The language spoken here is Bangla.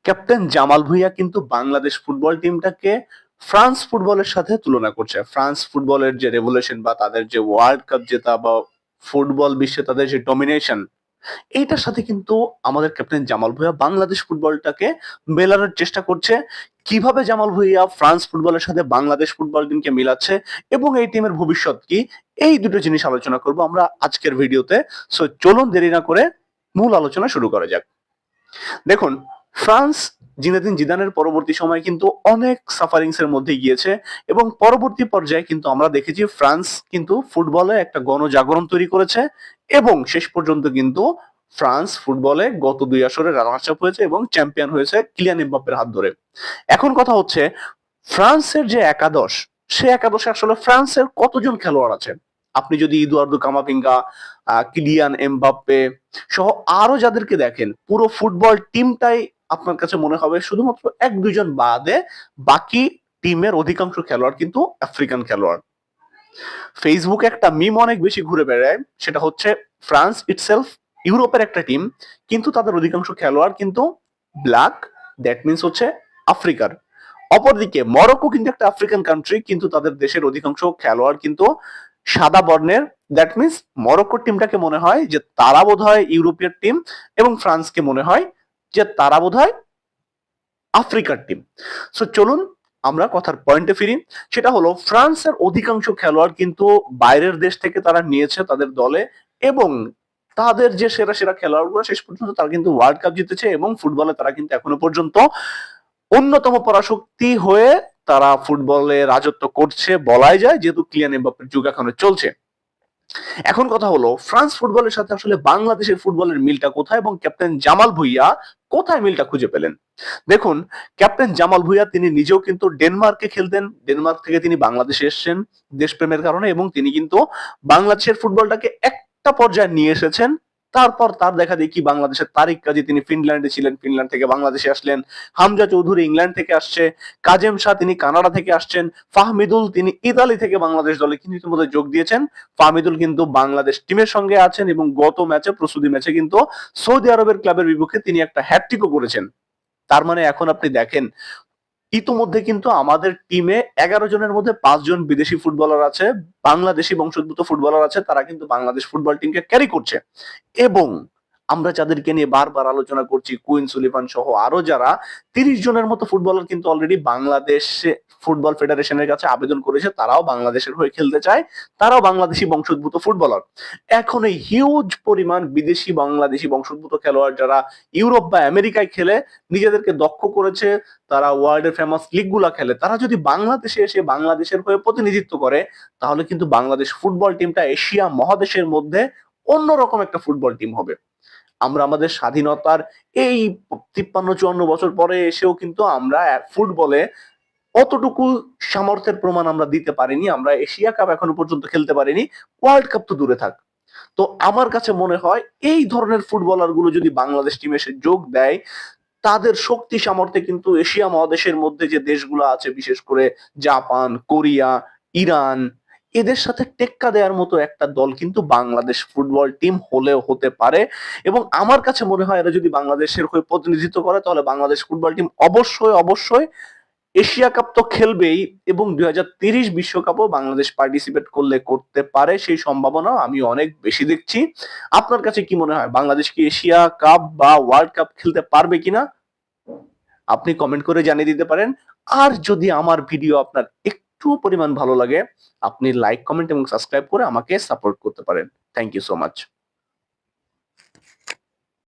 ক্যাপ্টেন জামাল ভুঁইয়া কিন্তু বাংলাদেশ ফুটবল টিমটাকে ফ্রান্স ফুটবলের সাথে তুলনা করছে। ফ্রান্স ফুটবলের যে রেভলিউশন বা তাদের যে ওয়ার্ল্ড কাপ জেতা বা ফুটবল বিশ্বে তাদের যে ডমিনেশন, এইটার সাথে কিন্তু আমাদের ক্যাপ্টেন জামাল ভুঁইয়া বাংলাদেশ ফুটবলটাকে মেলানোর চেষ্টা করছে। কিভাবে জামাল ভুঁইয়া ফ্রান্স ফুটবলের সাথে বাংলাদেশ ফুটবল টিমকে মিলাচ্ছে এবং এই টিমের ভবিষ্যৎ কি, এই দুটো জিনিস আলোচনা করব আমরা আজকের ভিডিওতে। সো চলুন দেরি না করে মূল আলোচনা শুরু করা যাক। দেখুন, ফ্রান্স জিনেদিন জিদানের পরবর্তী সময় কিন্তু অনেক সাফারিংস এর মধ্যে গিয়েছে এবং পরবর্তী পর্যায়ে কিন্তু আমরা দেখেছি ফ্রান্স কিন্তু ফুটবলে একটা গণজাগরণ তৈরি করেছে এবং শেষ পর্যন্ত কিন্তু ফ্রান্স ফুটবলে গত 2 আসরে রানার্স আপ হয়েছে এবং চ্যাম্পিয়ন হয়েছে কিলিয়ান এমবাপ্পের হাত ধরে। এখন কথা হচ্ছে, ফ্রান্সের যে একাদশ, সে একাদশে আসলে ফ্রান্সের কতজন খেলোয়াড় আছে? আপনি যদি ইদুয়ার্দো কামাভিঙ্গা, কিলিয়ান এমবাপ্পে সহ আরো যাদেরকে দেখেন, পুরো ফুটবল টিমটাই আপনার কাছে মনে হবে শুধুমাত্র 1-2 জন বাদে বাকি টিমের অধিকাংশ খেলোয়াড় কিন্তু আফ্রিকান খেলোয়াড়। ফেসবুকে একটা মিম অনেক বেশি ঘুরে বেড়ায়, সেটা হচ্ছে ফ্রান্স ইটসেলফ ইউরোপের একটা টিম, কিন্তু তাদের অধিকাংশ খেলোয়াড় কিন্তু ব্ল্যাক, দ্যাট মিন্স হচ্ছে আফ্রিকার। অপরদিকে মরক্কো কিন্তু একটা আফ্রিকান কান্ট্রি, কিন্তু তাদের দেশের অধিকাংশ খেলোয়াড় কিন্তু সাদা বর্ণের। দ্যাট মিন্স মরক্কোর টিমটাকে মনে হয় যে তারা বোধহয় ইউরোপীয় টিম এবং ফ্রান্সকে মনে হয় যে তারা বোধহয় আফ্রিকার টিম। সো চলুন আমরা কথার পয়েন্টে ফিরি। সেটা হলো, ফ্রান্সের অধিকাংশ খেলোয়াড় কিন্তু বাইরের দেশ থেকে তারা নিয়েছে তাদের দলে এবং তাদের যে সেরা সেরা খেলোয়াড়গুলো শেষ পর্যন্ত তারা কিন্তু ওয়ার্ল্ড কাপ জিতেছে এবং ফুটবলে তারা কিন্তু এখনো পর্যন্ত অন্যতম পরাশক্তি হয়ে তারা ফুটবলে রাজত্ব করছে বলাই যায়, যেহেতু কিলিয়ান এমবাপ্পের যুগ এখনো চলছে। এখন কথা হলো, ফ্রান্স ফুটবলের সাথে আসলে বাংলাদেশের ফুটবলের মিলটা কোথায় এবং ক্যাপ্টেন জামাল ভুঁইয়া কোথায় মিলটা খুঁজে পেলেন? দেখুন, ক্যাপ্টেন জামাল ভুঁইয়া তিনি নিজেও কিন্তু ডেনমার্কে খেলতেন। ডেনমার্ক থেকে তিনি বাংলাদেশে এসেছেন দেশপ্রেমের কারণে এবং তিনি কিন্তু বাংলাদেশের ফুটবলটাকে একটা পর্যায়ে নিয়ে এসেছেন। তারপর তার দেখা দেখি বাংলাদেশের তারিক কাজী তিনি ফিনল্যান্ডে ছিলেন, ফিনল্যান্ড থেকে বাংলাদেশে আসলেন। হামজা চৌধুরী ইংল্যান্ড থেকে আসছে, কাজেম শাহ তিনি কানাডা থেকে আসছেন, ফাহমিদুল তিনি ইতালি থেকে বাংলাদেশ দলে কিন্তু ইতিমধ্যে যোগ দিয়েছেন। ফাহমিদুল কিন্তু বাংলাদেশ টিমের সঙ্গে আছেন এবং গত ম্যাচে প্রস্তুতি ম্যাচে কিন্তু সৌদি আরবের ক্লাবের বিপক্ষে তিনি একটা হ্যাটট্রিকও করেছেন। তার মানে এখন আপনি দেখেন, ইতোমধ্যে কিন্তু আমাদের টিমে 11 জনের মধ্যে 5 জন বিদেশি ফুটবলার আছে, বাংলাদেশি বংশোদ্ভূত ফুটবলার আছে, তারা কিন্তু বাংলাদেশ ফুটবল টিমকে ক্যারি করছে। এবং আমরা যাদেরকে নিয়ে বারবার আলোচনা করছি, কুইন সুলিভান সহ আরো যারা 30 জনের মতো ফুটবলার কিন্তু অলরেডি বাংলাদেশ ফুটবল ফেডারেশনের কাছে আবেদন করেছে, তারাও বাংলাদেশের হয়ে খেলতে চায়, তারাও বাংলাদেশি বংশোদ্ভূত ফুটবলার। এখন এই হিউজ পরিমাণ বিদেশি বাংলাদেশি বংশোদ্ভূত খেলোয়াড় যারা ইউরোপ বা আমেরিকায় খেলে নিজেদেরকে দক্ষ করেছে, তারা ওয়ার্ল্ডের ফেমাস লিগগুলা খেলে, তারা যদি বাংলাদেশে এসে বাংলাদেশের হয়ে প্রতিনিধিত্ব করে, তাহলে কিন্তু বাংলাদেশ ফুটবল টিমটা এশিয়া মহাদেশের মধ্যে অন্যরকম একটা ফুটবল টিম হবে। আমরা আমাদের স্বাধীনতার এই 53-54 বছর পরে এসেও কিন্তু আমরা ফুটবলে অতটুকু সামর্থ্যের প্রমাণ আমরা দিতে পারিনি। আমরা এশিয়া কাপ এখনো পর্যন্ত খেলতে পারিনি, ওয়ার্ল্ড কাপ তো দূরে থাক। তো আমার কাছে মনে হয় এই ধরনের ফুটবলার গুলো যদি বাংলাদেশ টিমে এসে যোগ দেয়, তাদের শক্তি সামর্থ্যে কিন্তু এশিয়া মহাদেশের মধ্যে যে দেশগুলো আছে, বিশেষ করে জাপান, কোরিয়া, ইরান, এদের সাথে টেক্কা দেওয়ার মতো একটা দল কিন্তু বাংলাদেশ ফুটবল টিম হলেও হতে পারে। এবং আমার কাছে মনে হয় এরা যদি বাংলাদেশের হয়ে প্রতিনিধিত্ব করে, তাহলে বাংলাদেশ ফুটবল টিম অবশ্যই অবশ্যই এশিয়া কাপ তো খেলবেই এবং 2030 বিশ্বকাপও বাংলাদেশ পার্টিসিপেট করলে করতে পারে, সেই সম্ভাবনা আমি অনেক বেশি দেখছি। আপনার কাছে কি মনে হয়, বাংলাদেশ কি এশিয়া কাপ বা ওয়ার্ল্ড কাপ খেলতে পারবে কিনা? আপনি কমেন্ট করে জানিয়ে দিতে পারেন। আর যদি আমার ভিডিও আপনার একটু পরিমাণ ভালো লাগে, আপনি লাইক, কমেন্ট এবং সাবস্ক্রাইব করে আমাকে সাপোর্ট করতে পারেন। Thank you so much.